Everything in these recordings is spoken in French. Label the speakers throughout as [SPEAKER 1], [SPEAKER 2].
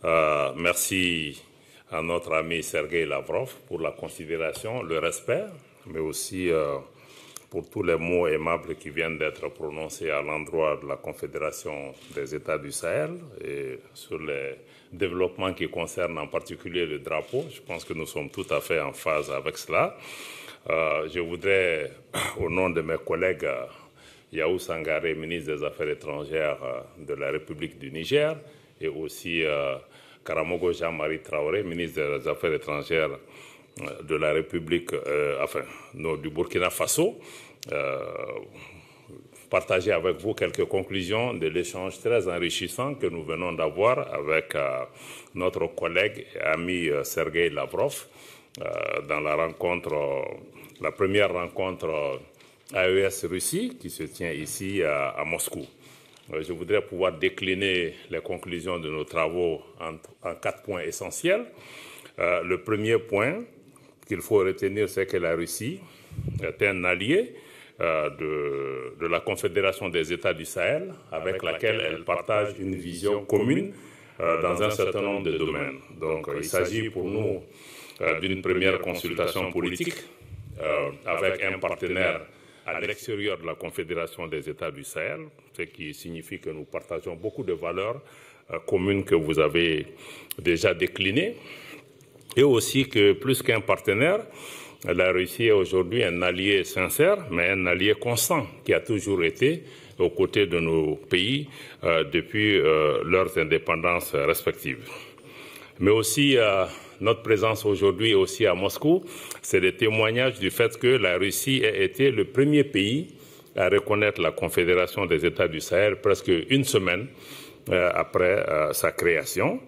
[SPEAKER 1] Merci à notre ami Sergueï Lavrov pour la considération, le respect, mais aussi pour tous les mots aimables qui viennent d'être prononcés à l'endroit de la Confédération des États du Sahel et sur les développements qui concernent en particulier le drapeau. Je pense que nous sommes tout à fait en phase avec cela. Je voudrais, au nom de mes collègues, Yahou Sangaré, ministre des Affaires étrangères de la République du Niger, et aussi Karamogo Jean-Marie Traoré, ministre des Affaires étrangères de la République, du Burkina Faso, partager avec vous quelques conclusions de l'échange très enrichissant que nous venons d'avoir avec notre collègue et ami Sergueï Lavrov dans la première rencontre AES-Russie qui se tient ici à Moscou. Je voudrais pouvoir décliner les conclusions de nos travaux en 4 points essentiels. Le premier point qu'il faut retenir, c'est que la Russie est un allié de la Confédération des États du Sahel, avec laquelle elle partage une vision commune dans un certain nombre de domaines. Donc, il s'agit pour nous d'une première consultation politique avec un partenaire à l'extérieur de la Confédération des États du Sahel, ce qui signifie que nous partageons beaucoup de valeurs communes que vous avez déjà déclinées, et aussi que plus qu'un partenaire, la Russie est aujourd'hui un allié sincère, mais un allié constant qui a toujours été aux côtés de nos pays depuis leurs indépendances respectives. Mais aussi, notre présence aujourd'hui aussi à Moscou, c'est le témoignage du fait que la Russie a été le premier pays à reconnaître la Confédération des États du Sahel presque une semaine après sa création.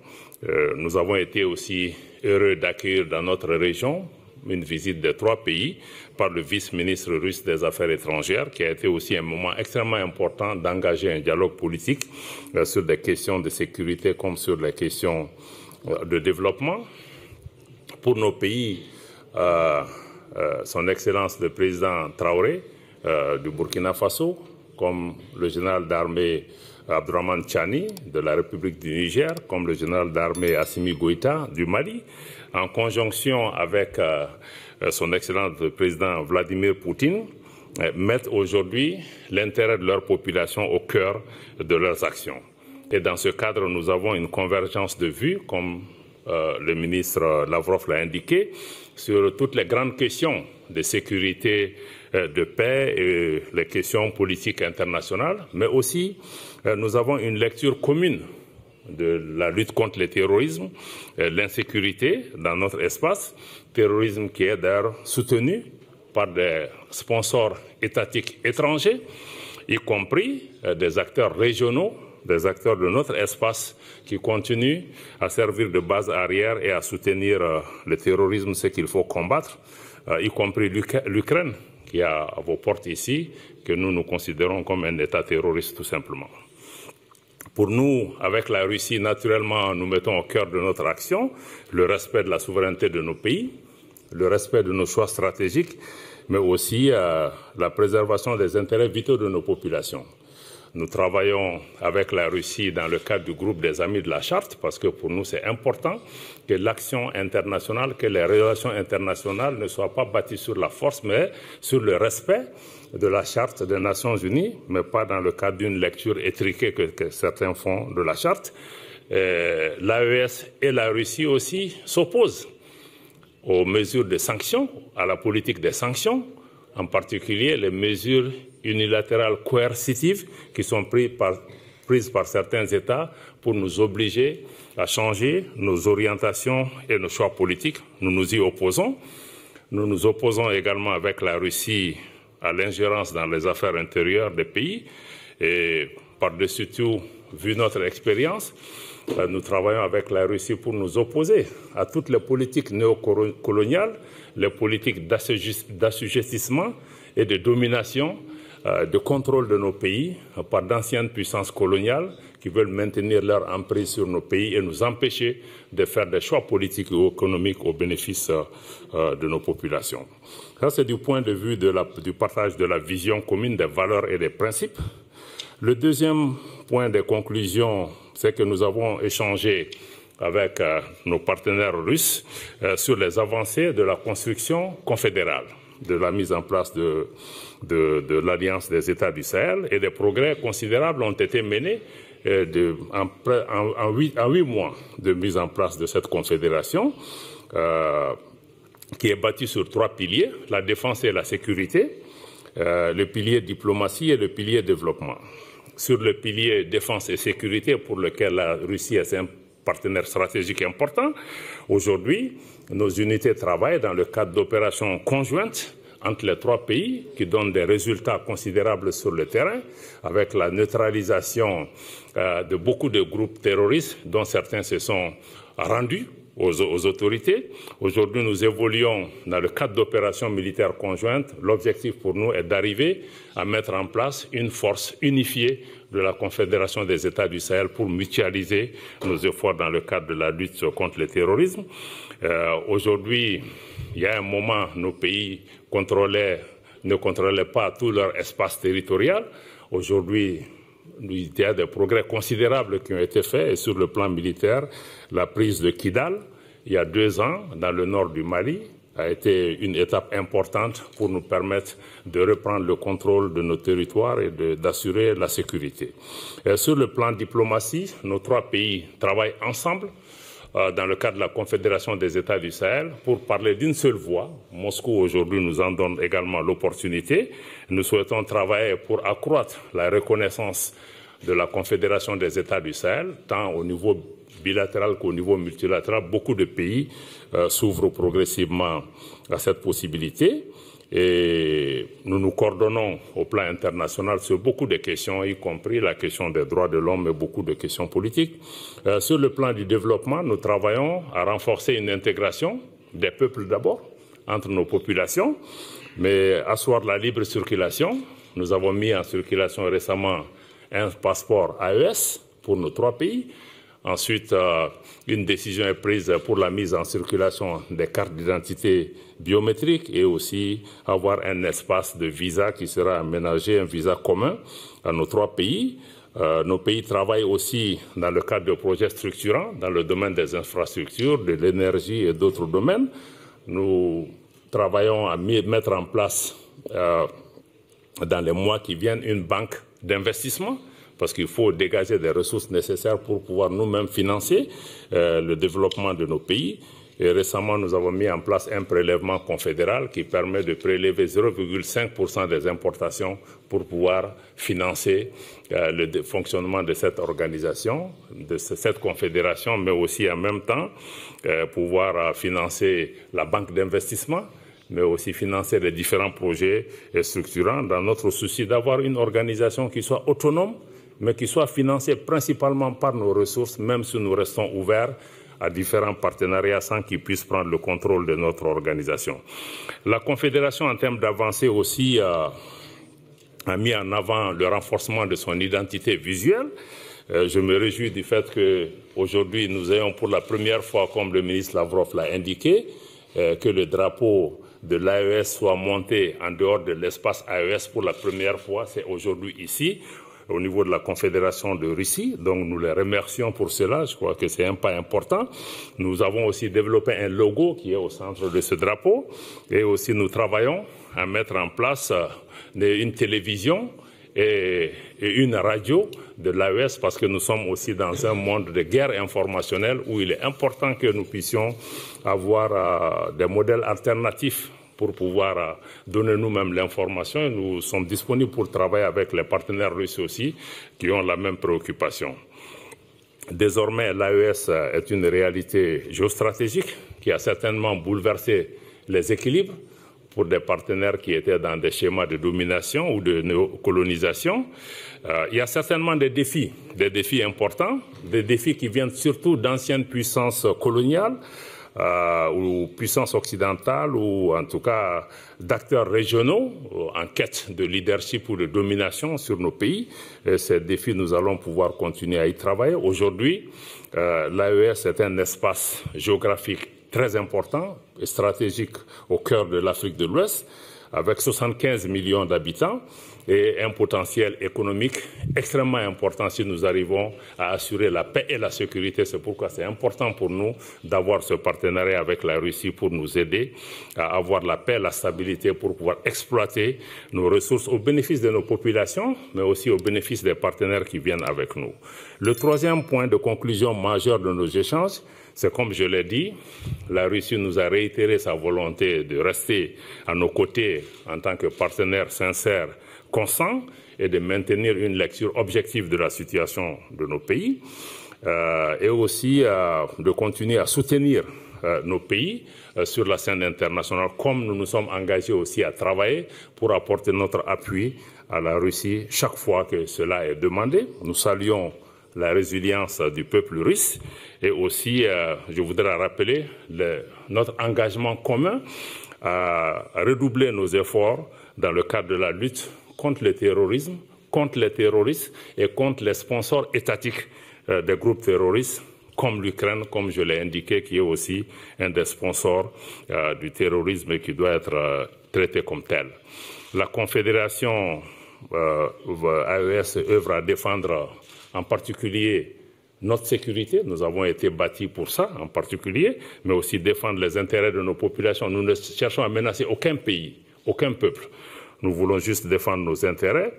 [SPEAKER 1] Nous avons été aussi heureux d'accueillir dans notre région une visite de 3 pays par le vice-ministre russe des Affaires étrangères, qui a été aussi un moment extrêmement important d'engager un dialogue politique sur des questions de sécurité comme sur les questions de développement. Pour nos pays, son Excellence le président Traoré du Burkina Faso, comme le général d'armée Abdourahmane Tchani de la République du Niger, comme le général d'armée Assimi Goïta du Mali, en conjonction avec son Excellence le président Vladimir Poutine, mettent aujourd'hui l'intérêt de leur population au cœur de leurs actions. Et dans ce cadre, nous avons une convergence de vues, comme le ministre Lavrov l'a indiqué, sur toutes les grandes questions de sécurité, de paix et les questions politiques internationales, mais aussi nous avons une lecture commune de la lutte contre le terrorisme, l'insécurité dans notre espace, terrorisme qui est d'ailleurs soutenu par des sponsors étatiques étrangers, y compris des acteurs régionaux, des acteurs de notre espace qui continuent à servir de base arrière et à soutenir le terrorisme, ce qu'il faut combattre, y compris l'Ukraine, qui est à vos portes ici, que nous considérons comme un État terroriste tout simplement. Pour nous, avec la Russie, naturellement, nous mettons au cœur de notre action le respect de la souveraineté de nos pays, le respect de nos choix stratégiques, mais aussi la préservation des intérêts vitaux de nos populations. Nous travaillons avec la Russie dans le cadre du groupe des Amis de la Charte, parce que pour nous, c'est important que l'action internationale, que les relations internationales ne soient pas bâties sur la force, mais sur le respect de la Charte des Nations Unies, mais pas dans le cadre d'une lecture étriquée que certains font de la Charte. L'AES et la Russie aussi s'opposent aux mesures de sanctions, à la politique des sanctions, en particulier les mesures unilatérales coercitives qui sont prises par certains États pour nous obliger à changer nos orientations et nos choix politiques. Nous nous y opposons. Nous nous opposons également avec la Russie à l'ingérence dans les affaires intérieures des pays. Et par-dessus tout, vu notre expérience, nous travaillons avec la Russie pour nous opposer à toutes les politiques néocoloniales, les politiques d'assujettissement et de domination, de contrôle de nos pays par d'anciennes puissances coloniales qui veulent maintenir leur emprise sur nos pays et nous empêcher de faire des choix politiques ou économiques au bénéfice de nos populations. Ça, c'est du point de vue du partage de la vision commune des valeurs et des principes. Le deuxième point de conclusion, c'est que nous avons échangé avec nos partenaires russes sur les avancées de la construction confédérale, de la mise en place de l'Alliance des États du Sahel, et des progrès considérables ont été menés en 8 mois de mise en place de cette confédération qui est bâtie sur 3 piliers, la défense et la sécurité, le pilier diplomatie et le pilier développement. Sur le pilier défense et sécurité, pour lequel la Russie est un partenaire stratégique important, aujourd'hui, nos unités travaillent dans le cadre d'opérations conjointes entre les 3 pays qui donnent des résultats considérables sur le terrain, avec la neutralisation de beaucoup de groupes terroristes, dont certains se sont rendus aux autorités. Aujourd'hui, nous évoluons dans le cadre d'opérations militaires conjointes. L'objectif pour nous est d'arriver à mettre en place une force unifiée de la Confédération des États du Sahel pour mutualiser nos efforts dans le cadre de la lutte contre le terrorisme. Aujourd'hui, il y a un moment, nos pays ne contrôlaient pas tout leur espace territorial. Aujourd'hui, il y a des progrès considérables qui ont été faits, et sur le plan militaire, la prise de Kidal, il y a 2 ans, dans le nord du Mali, a été une étape importante pour nous permettre de reprendre le contrôle de nos territoires et d'assurer la sécurité. Et sur le plan diplomatie, nos 3 pays travaillent ensemble dans le cadre de la Confédération des États du Sahel pour parler d'une seule voix. Moscou aujourd'hui nous en donne également l'opportunité. Nous souhaitons travailler pour accroître la reconnaissance de la Confédération des États du Sahel, tant au niveau bilatéral qu'au niveau multilatéral. Beaucoup de pays s'ouvrent progressivement à cette possibilité. Et nous nous coordonnons au plan international sur beaucoup de questions, y compris la question des droits de l'homme et beaucoup de questions politiques. Sur le plan du développement, nous travaillons à renforcer une intégration des peuples d'abord, entre nos populations, mais asseoir la libre circulation. Nous avons mis en circulation récemment un passeport AES pour nos 3 pays. Ensuite, une décision est prise pour la mise en circulation des cartes d'identité biométriques et aussi avoir un espace de visa qui sera aménagé, un visa commun à nos 3 pays. Nos pays travaillent aussi dans le cadre de projets structurants dans le domaine des infrastructures, de l'énergie et d'autres domaines. Nous travaillons à mettre en place dans les mois qui viennent une banque d'investissement, parce qu'il faut dégager des ressources nécessaires pour pouvoir nous-mêmes financer le développement de nos pays. Et récemment, nous avons mis en place un prélèvement confédéral qui permet de prélever 0,5% des importations pour pouvoir financer le fonctionnement de cette organisation, de cette confédération, mais aussi en même temps pouvoir financer la banque d'investissement, mais aussi financer les différents projets structurants dans notre souci d'avoir une organisation qui soit autonome, mais qui soit financée principalement par nos ressources, même si nous restons ouverts à différents partenariats sans qu'ils puissent prendre le contrôle de notre organisation. La Confédération, en termes d'avancée aussi, a mis en avant le renforcement de son identité visuelle. Je me réjouis du fait qu'aujourd'hui, nous ayons pour la première fois, comme le ministre Lavrov l'a indiqué, que le drapeau de l'AES soit monté en dehors de l'espace AES pour la première fois. C'est aujourd'hui ici, au niveau de la Confédération de Russie. Donc nous les remercions pour cela. Je crois que c'est un pas important. Nous avons aussi développé un logo qui est au centre de ce drapeau. Et aussi nous travaillons à mettre en place une télévision et une radio de l'AES, parce que nous sommes aussi dans un monde de guerre informationnelle où il est important que nous puissions avoir des modèles alternatifs pour pouvoir donner nous-mêmes l'information. Nous sommes disponibles pour travailler avec les partenaires russes aussi qui ont la même préoccupation. Désormais, l'AES est une réalité géostratégique qui a certainement bouleversé les équilibres pour des partenaires qui étaient dans des schémas de domination ou de néocolonisation. Il y a certainement des défis importants, des défis qui viennent surtout d'anciennes puissances coloniales, ou puissances occidentales, ou en tout cas d'acteurs régionaux en quête de leadership ou de domination sur nos pays. Et ces défis, nous allons pouvoir continuer à y travailler. Aujourd'hui, l'AES est un espace géographique très important et stratégique au cœur de l'Afrique de l'Ouest, avec 75 millions d'habitants. et un potentiel économique extrêmement important si nous arrivons à assurer la paix et la sécurité. C'est pourquoi c'est important pour nous d'avoir ce partenariat avec la Russie pour nous aider à avoir la paix, la stabilité, pour pouvoir exploiter nos ressources au bénéfice de nos populations, mais aussi au bénéfice des partenaires qui viennent avec nous. Le troisième point de conclusion majeur de nos échanges, c'est comme je l'ai dit, la Russie nous a réitéré sa volonté de rester à nos côtés en tant que partenaire sincère, constant, et de maintenir une lecture objective de la situation de nos pays, et aussi de continuer à soutenir nos pays sur la scène internationale, comme nous nous sommes engagés aussi à travailler pour apporter notre appui à la Russie chaque fois que cela est demandé. Nous saluons la résilience du peuple russe et aussi, je voudrais rappeler notre engagement commun à redoubler nos efforts dans le cadre de la lutte contre le terrorisme, contre les terroristes et contre les sponsors étatiques des groupes terroristes, comme l'Ukraine, comme je l'ai indiqué, qui est aussi un des sponsors du terrorisme et qui doit être traité comme tel. La Confédération AES œuvre à défendre en particulier notre sécurité. Nous avons été bâtis pour ça en particulier, mais aussi défendre les intérêts de nos populations. Nous ne cherchons à menacer aucun pays, aucun peuple. Nous voulons juste défendre nos intérêts.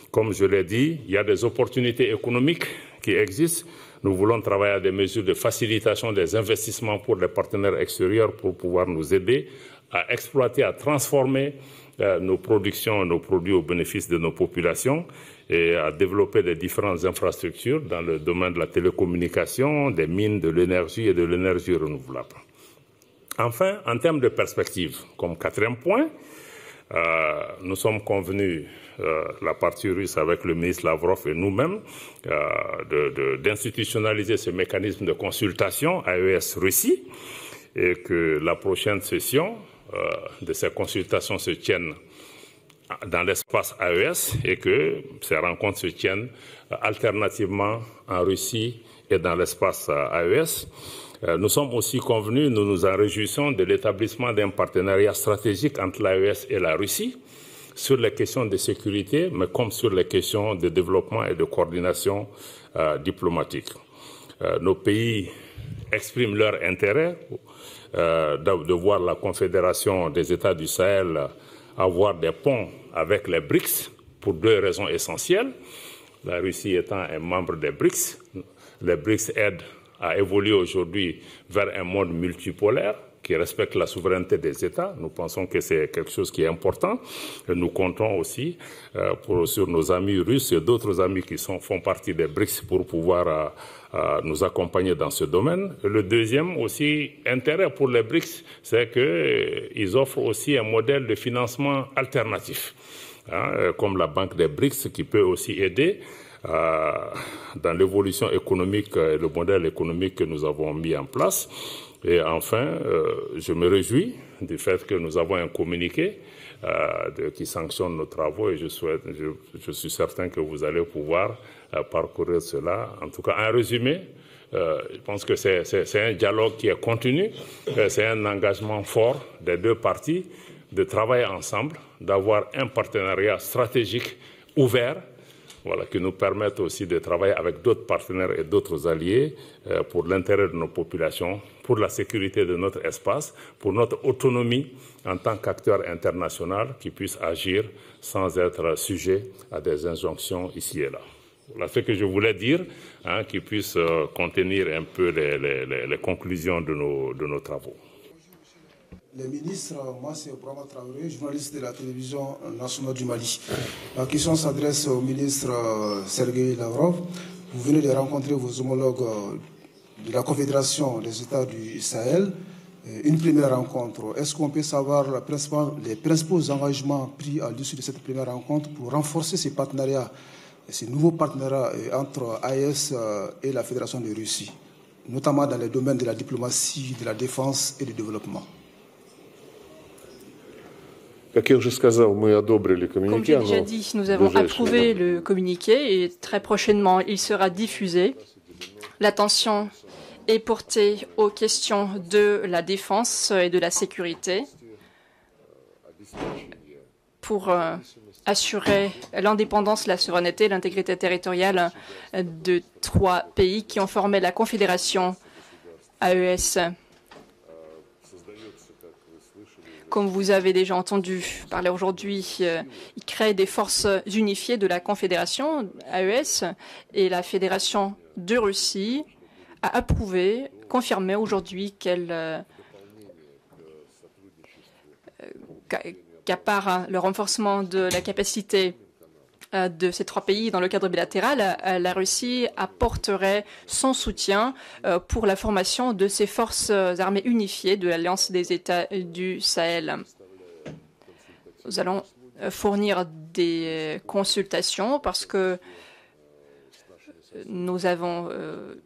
[SPEAKER 1] Comme je l'ai dit, il y a des opportunités économiques qui existent. Nous voulons travailler à des mesures de facilitation des investissements pour les partenaires extérieurs pour pouvoir nous aider à exploiter, à transformer nos productions, nos produits au bénéfice de nos populations et à développer des différentes infrastructures dans le domaine de la télécommunication, des mines, de l'énergie et de l'énergie renouvelable. Enfin, en termes de perspective, comme quatrième point, nous sommes convenus, la partie russe avec le ministre Lavrov et nous-mêmes, d'institutionnaliser ce mécanisme de consultation AES-Russie et que la prochaine session de ces consultations se tienne dans l'espace AES et que ces rencontres se tiennent alternativement en Russie et dans l'espace AES. Nous sommes aussi convenus, nous nous en réjouissons de l'établissement d'un partenariat stratégique entre l'AES et la Russie sur les questions de sécurité, mais comme sur les questions de développement et de coordination diplomatique. Nos pays expriment leur intérêt de voir la Confédération des États du Sahel avoir des ponts avec les BRICS pour deux raisons essentielles. La Russie étant un membre des BRICS, les BRICS aident à évoluer aujourd'hui vers un monde multipolaire qui respecte la souveraineté des États. Nous pensons que c'est quelque chose qui est important. Et nous comptons aussi sur nos amis russes et d'autres amis qui font partie des BRICS pour pouvoir nous accompagner dans ce domaine. Et le deuxième aussi intérêt pour les BRICS, c'est qu'ils offrent aussi un modèle de financement alternatif, comme la Banque des BRICS qui peut aussi aider dans l'évolution économique et le modèle économique que nous avons mis en place. Et enfin, je me réjouis du fait que nous avons un communiqué qui sanctionne nos travaux et je suis certain que vous allez pouvoir parcourir cela. En tout cas, en résumé, je pense que c'est un dialogue qui est continu, c'est un engagement fort des deux parties de travailler ensemble, d'avoir un partenariat stratégique ouvert, voilà, qui nous permettent aussi de travailler avec d'autres partenaires et d'autres alliés pour l'intérêt de nos populations, pour la sécurité de notre espace, pour notre autonomie en tant qu'acteur international qui puisse agir sans être sujet à des injonctions ici et là. Voilà ce que je voulais dire, qui puisse contenir un peu les conclusions de nos travaux.
[SPEAKER 2] Les ministres, moi c'est Brahma Traoré, journaliste de la télévision nationale du Mali. La question s'adresse au ministre Sergueï Lavrov. Vous venez de rencontrer vos homologues de la Confédération des États du Sahel. Une première rencontre. Est-ce qu'on peut savoir les principaux engagements pris à l'issue de cette première rencontre pour renforcer ces partenariats, ces nouveaux partenariats entre AES et la Fédération de Russie, notamment dans les domaines de la diplomatie, de la défense et du développement?
[SPEAKER 3] Comme j'ai déjà dit, nous avons approuvé le communiqué et très prochainement, il sera diffusé. L'attention est portée aux questions de la défense et de la sécurité pour assurer l'indépendance, la souveraineté et l'intégrité territoriale de 3 pays qui ont formé la Confédération AES. Comme vous avez déjà entendu parler aujourd'hui, il crée des forces unifiées de la Confédération AES et la Fédération de Russie a approuvé, confirmé aujourd'hui qu'à part le renforcement de la capacité de ces 3 pays dans le cadre bilatéral, la Russie apporterait son soutien pour la formation de ces forces armées unifiées de l'Alliance des États du Sahel. Nous allons fournir des consultations parce que nous avons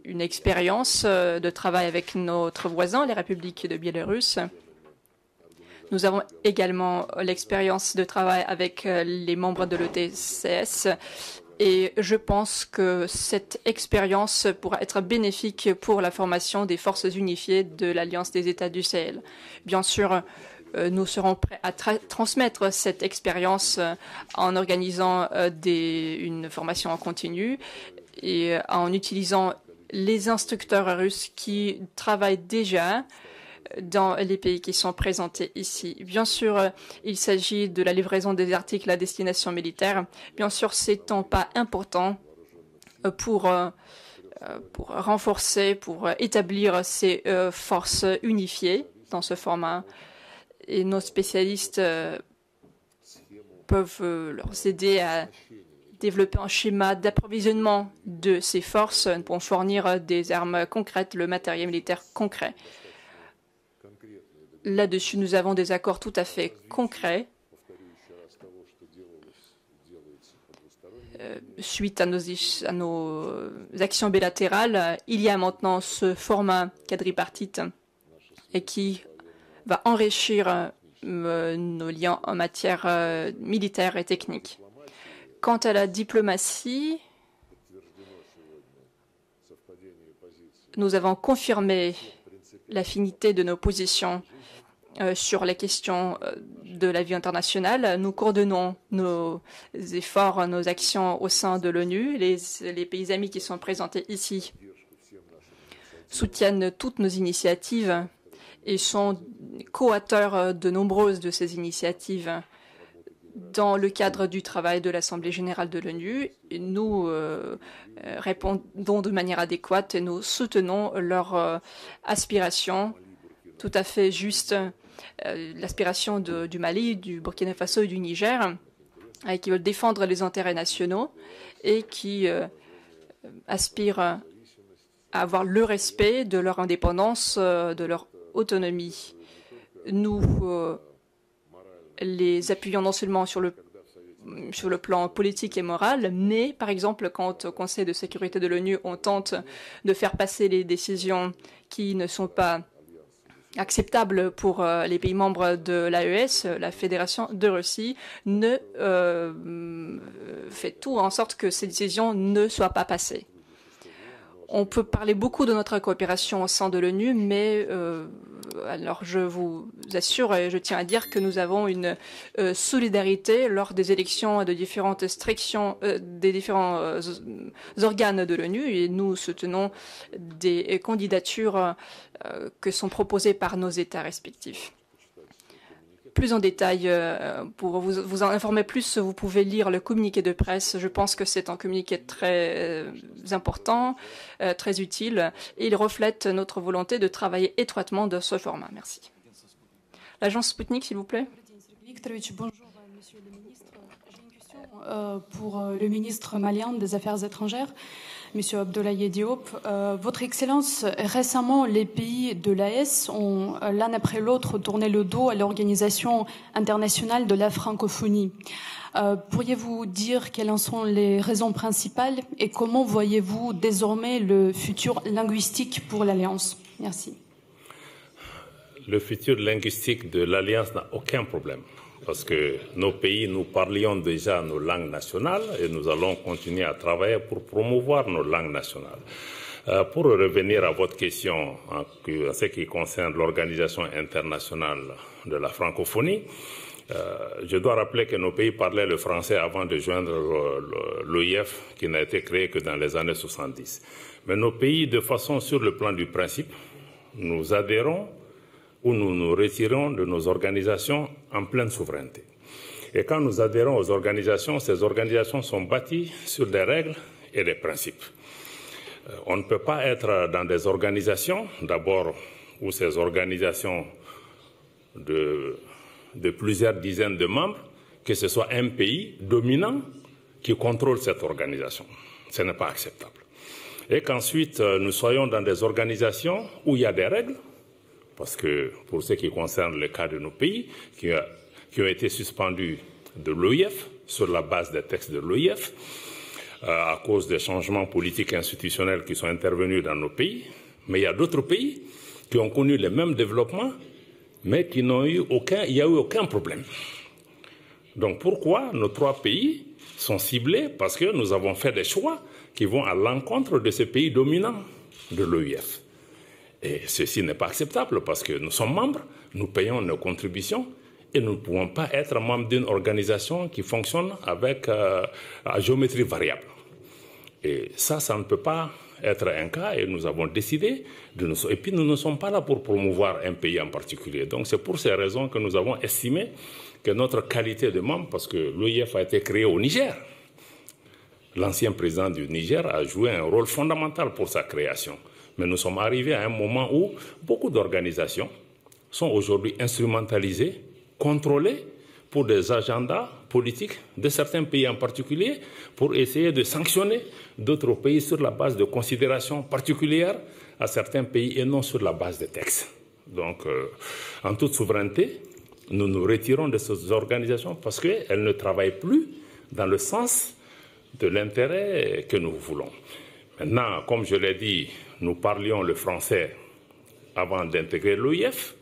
[SPEAKER 3] une expérience de travail avec notre voisin, les républiques de Biélorusse. Nous avons également l'expérience de travail avec les membres de l'ETCS et je pense que cette expérience pourra être bénéfique pour la formation des forces unifiées de l'Alliance des États du Sahel. Bien sûr, nous serons prêts à transmettre cette expérience en organisant une formation en continu et en utilisant les instructeurs russes qui travaillent déjà dans les pays qui sont présentés ici. Bien sûr, il s'agit de la livraison des articles à destination militaire. Bien sûr, c'est un pas important pour renforcer, pour établir ces forces unifiées dans ce format. Et nos spécialistes peuvent leur aider à développer un schéma d'approvisionnement de ces forces pour fournir des armes concrètes, le matériel militaire concret. Là-dessus, nous avons des accords tout à fait concrets. Suite à nos actions bilatérales, il y a maintenant ce format quadripartite et qui va enrichir nos liens en matière militaire et technique. Quant à la diplomatie, nous avons confirmé l'affinité de nos positions sur les questions de la vie internationale. Nous coordonnons nos efforts, nos actions au sein de l'ONU. Les pays amis qui sont présentés ici soutiennent toutes nos initiatives et sont co-auteurs de nombreuses de ces initiatives dans le cadre du travail de l'Assemblée générale de l'ONU. Nous répondons de manière adéquate et nous soutenons leurs aspirations tout à fait justes, l'aspiration du Mali, du Burkina Faso et du Niger, qui veulent défendre les intérêts nationaux et qui aspirent à avoir le respect de leur indépendance, de leur autonomie. Nous les appuyons non seulement sur le plan politique et moral, mais par exemple quand au Conseil de sécurité de l'ONU on tente de faire passer les décisions qui ne sont pas acceptables pour les pays membres de l'AES, la Fédération de Russie ne fait tout en sorte que ces décisions ne soient pas passées. On peut parler beaucoup de notre coopération au sein de l'ONU, mais alors je vous assure et je tiens à dire que nous avons une solidarité lors des élections de différentes strictions des différents organes de l'ONU et nous soutenons des candidatures que sont proposées par nos États respectifs. Plus en détail, pour vous en informer plus, vous pouvez lire le communiqué de presse. Je pense que c'est un communiqué très important, très utile, et il reflète notre volonté de travailler étroitement de ce format. Merci. L'agence Sputnik, s'il vous plaît.
[SPEAKER 4] Bonjour, monsieur le ministre. J'ai une question pour le ministre malien des Affaires étrangères. Monsieur Abdoulaye Diop, Votre Excellence, récemment, les pays de l'AES ont l'un après l'autre tourné le dos à l'Organisation internationale de la francophonie. Pourriez-vous dire quelles en sont les raisons principales et comment voyez-vous désormais le futur linguistique pour l'Alliance? Merci.
[SPEAKER 1] Le futur linguistique de l'Alliance n'a aucun problème. Parce que nos pays, nous parlions déjà nos langues nationales et nous allons continuer à travailler pour promouvoir nos langues nationales. Pour revenir à votre question en ce qui concerne l'Organisation internationale de la francophonie, Je dois rappeler que nos pays parlaient le français avant de joindre l'OIF, qui n'a été créé que dans les années 70. Mais nos pays, de façon sur le plan du principe, nous adhérons ou nous nous retirons de nos organisations en pleine souveraineté. Et quand nous adhérons aux organisations, ces organisations sont bâties sur des règles et des principes. On ne peut pas être dans des organisations, d'abord, où ces organisations de plusieurs dizaines de membres, que ce soit un pays dominant qui contrôle cette organisation. Ce n'est pas acceptable. Et qu'ensuite, nous soyons dans des organisations où il y a des règles, parce que pour ce qui concerne le cas de nos pays, qui ont été suspendus de l'OIF, sur la base des textes de l'OIF, à cause des changements politiques et institutionnels qui sont intervenus dans nos pays. Mais il y a d'autres pays qui ont connu les mêmes développements, mais qui n'ont eu il n'y a eu aucun problème. Donc pourquoi nos 3 pays sont ciblés? Parce que nous avons fait des choix qui vont à l'encontre de ces pays dominants de l'OIF. Et ceci n'est pas acceptable parce que nous sommes membres, nous payons nos contributions et nous ne pouvons pas être membres d'une organisation qui fonctionne avec à géométrie variable. Et ça ne peut pas être un cas et nous avons décidé de nous... Et puis nous ne sommes pas là pour promouvoir un pays en particulier. Donc c'est pour ces raisons que nous avons estimé que notre qualité de membre, parce que l'OIF a été créé au Niger, l'ancien président du Niger a joué un rôle fondamental pour sa création. Mais nous sommes arrivés à un moment où beaucoup d'organisations sont aujourd'hui instrumentalisées, contrôlées pour des agendas politiques de certains pays en particulier, pour essayer de sanctionner d'autres pays sur la base de considérations particulières à certains pays et non sur la base des textes. Donc, en toute souveraineté, nous nous retirons de ces organisations parce qu'elles ne travaillent plus dans le sens de l'intérêt que nous voulons. Maintenant, comme je l'ai dit, nous parlions le français avant d'intégrer l'OIF.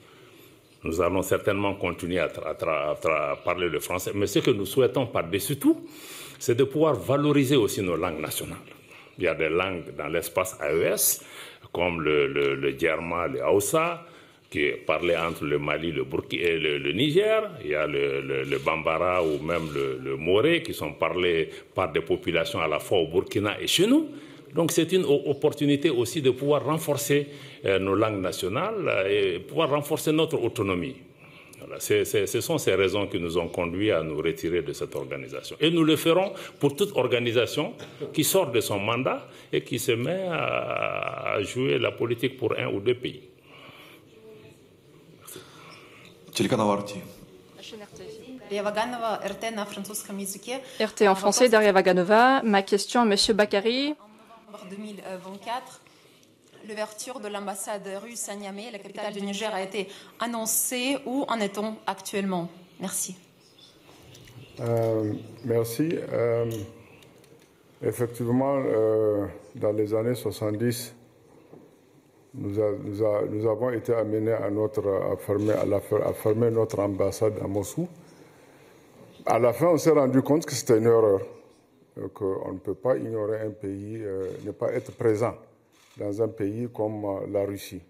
[SPEAKER 1] Nous allons certainement continuer à parler le français. Mais ce que nous souhaitons par-dessus tout, c'est de pouvoir valoriser aussi nos langues nationales. Il y a des langues dans l'espace AES, comme le Djerma, le Hausa, qui est parlé entre le Mali et le Niger. Il y a le Bambara ou même le Moré, qui sont parlés par des populations à la fois au Burkina et chez nous. Donc c'est une opportunité aussi de pouvoir renforcer nos langues nationales et pouvoir renforcer notre autonomie. Voilà, ce sont ces raisons qui nous ont conduits à nous retirer de cette organisation. Et nous le ferons pour toute organisation qui sort de son mandat et qui se met à jouer la politique pour un ou deux pays.
[SPEAKER 3] RT en français, Daria Vaganova. Ma question à M. Bakary.
[SPEAKER 5] 2024, l'ouverture de l'ambassade russe à Niamey, la capitale du Niger, a été annoncée. Où en est-on actuellement? Merci.
[SPEAKER 6] Merci. Effectivement, dans les années 70, nous avons été amenés à fermer notre ambassade à Moscou. À la fin, on s'est rendu compte que c'était une erreur. Qu'on ne peut pas ignorer un pays, ne pas être présent dans un pays comme la Russie.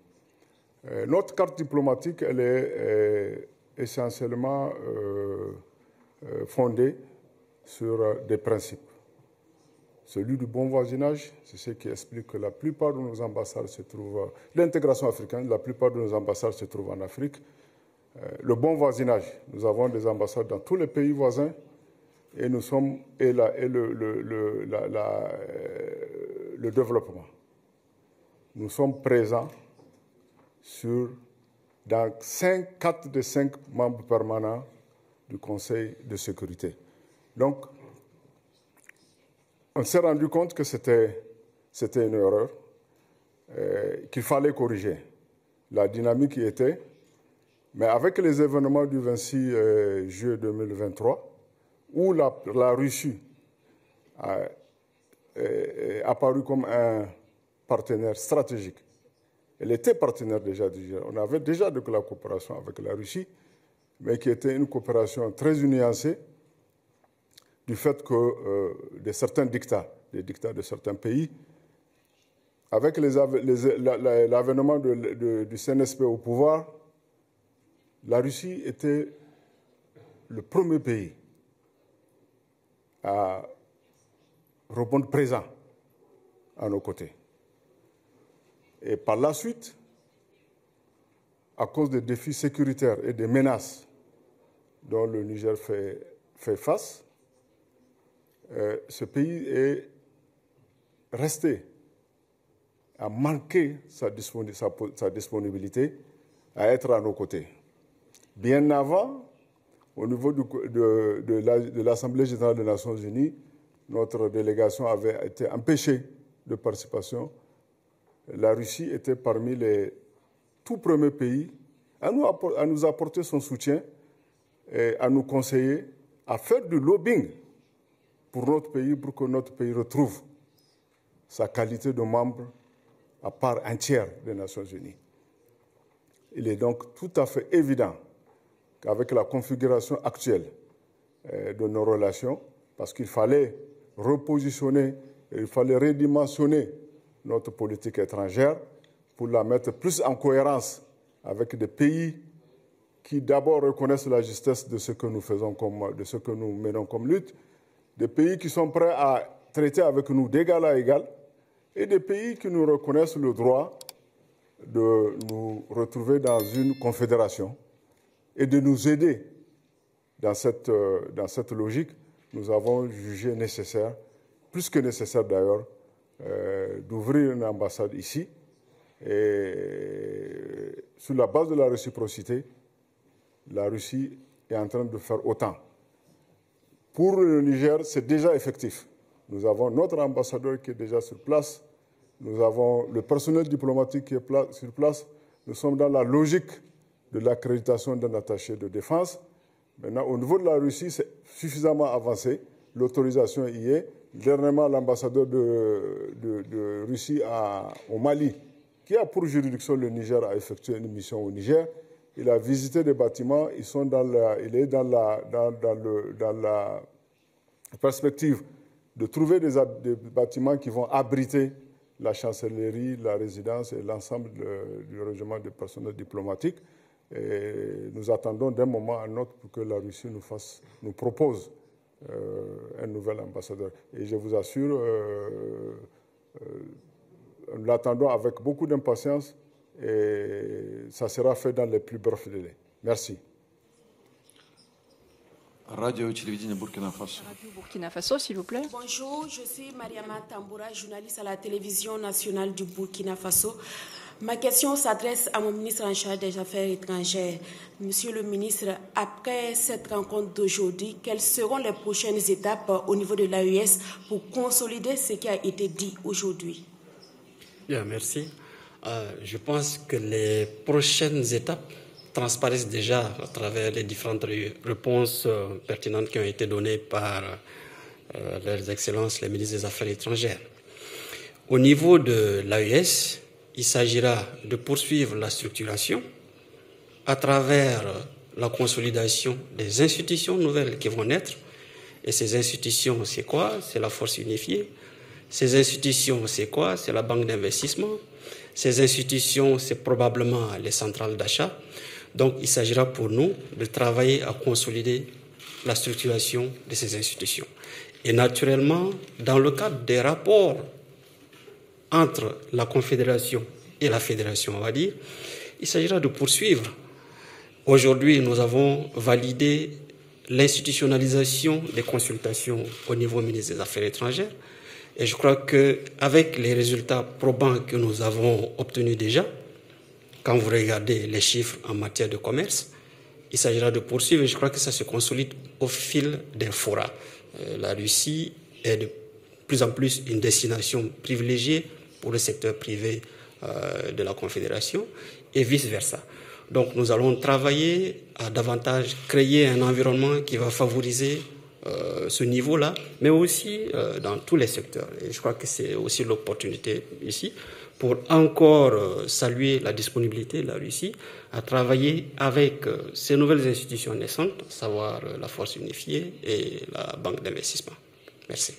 [SPEAKER 6] Notre carte diplomatique, elle est essentiellement fondée sur des principes. Celui du bon voisinage, c'est ce qui explique que la plupart de nos ambassades se trouvent... L'intégration africaine, la plupart de nos ambassades se trouvent en Afrique. Le bon voisinage, nous avons des ambassades dans tous les pays voisins. Et nous sommes le développement. Nous sommes présents dans 4 des 5 membres permanents du Conseil de sécurité. Donc, on s'est rendu compte que c'était une erreur, qu'il fallait corriger. La dynamique y était, mais avec les événements du 26 juillet 2023, où la Russie a apparu comme un partenaire stratégique. Elle était partenaire déjà du Niger. On avait déjà de la coopération avec la Russie, mais qui était une coopération très nuancée du fait que de certains dictats, des dictats de certains pays, avec l'avènement du CNSP au pouvoir, la Russie était le premier pays à répondre présent à nos côtés. Et par la suite, à cause des défis sécuritaires et des menaces dont le Niger fait face, ce pays est resté à manquer sa disponibilité à être à nos côtés. Bien avant, au niveau de l'Assemblée générale des Nations unies, notre délégation avait été empêchée de participation. La Russie était parmi les tout premiers pays à nous apporter son soutien et à nous conseiller à faire du lobbying pour notre pays, pour que notre pays retrouve sa qualité de membre à part entière des Nations unies. Il est donc tout à fait évident qu'avec la configuration actuelle de nos relations, parce qu'il fallait repositionner, il fallait redimensionner notre politique étrangère pour la mettre plus en cohérence avec des pays qui d'abord reconnaissent la justesse de ce que nous faisons, de ce que nous menons comme lutte, des pays qui sont prêts à traiter avec nous d'égal à égal, et des pays qui nous reconnaissent le droit de nous retrouver dans une confédération et de nous aider dans cette logique. Nous avons jugé nécessaire, plus que nécessaire d'ailleurs, d'ouvrir une ambassade ici. Et sur la base de la réciprocité, la Russie est en train de faire autant. Pour le Niger, c'est déjà effectif. Nous avons notre ambassadeur qui est déjà sur place. Nous avons le personnel diplomatique qui est sur place. Nous sommes dans la logique de l'accréditation d'un attaché de défense. Maintenant, au niveau de la Russie, c'est suffisamment avancé. L'autorisation y est. Dernièrement, l'ambassadeur de Russie au Mali, qui a pour juridiction le Niger, a effectué une mission au Niger. Il a visité des bâtiments. Il est dans la perspective de trouver des bâtiments qui vont abriter la chancellerie, la résidence et l'ensemble du régiment du personnel diplomatique. Et nous attendons d'un moment à un autre pour que la Russie nous propose un nouvel ambassadeur. Et je vous assure, nous l'attendons avec beaucoup d'impatience et ça sera fait dans les plus brefs délais. Merci.
[SPEAKER 7] Radio Télévision Burkina Faso.
[SPEAKER 3] Radio Burkina Faso, s'il vous plaît.
[SPEAKER 8] Bonjour, je suis Mariama Tamboura, journaliste à la télévision nationale du Burkina Faso. Ma question s'adresse à mon ministre en charge des Affaires étrangères. Monsieur le ministre, après cette rencontre d'aujourd'hui, quelles seront les prochaines étapes au niveau de l'AES pour consolider ce qui a été dit aujourd'hui?
[SPEAKER 9] Bien, merci. Je pense que les prochaines étapes transparaissent déjà à travers les différentes réponses pertinentes qui ont été données par leurs excellences les ministres des Affaires étrangères. Au niveau de l'AES, il s'agira de poursuivre la structuration à travers la consolidation des institutions nouvelles qui vont naître. Et ces institutions, c'est quoi? C'est la force unifiée. Ces institutions, c'est quoi? C'est la banque d'investissement. Ces institutions, c'est probablement les centrales d'achat. Donc, il s'agira pour nous de travailler à consolider la structuration de ces institutions. Et naturellement, dans le cadre des rapports entre la Confédération et la Fédération, on va dire, il s'agira de poursuivre. Aujourd'hui, nous avons validé l'institutionnalisation des consultations au niveau ministre des Affaires étrangères. Et je crois qu'avec les résultats probants que nous avons obtenus déjà, quand vous regardez les chiffres en matière de commerce, il s'agira de poursuivre et je crois que ça se consolide au fil des forats. La Russie est de plus en plus une destination privilégiée pour le secteur privé de la Confédération et vice-versa. Donc nous allons travailler à davantage créer un environnement qui va favoriser ce niveau-là, mais aussi dans tous les secteurs. Et je crois que c'est aussi l'opportunité ici pour encore saluer la disponibilité de la Russie à travailler avec ces nouvelles institutions naissantes, à savoir la force unifiée et la banque d'investissement. Merci.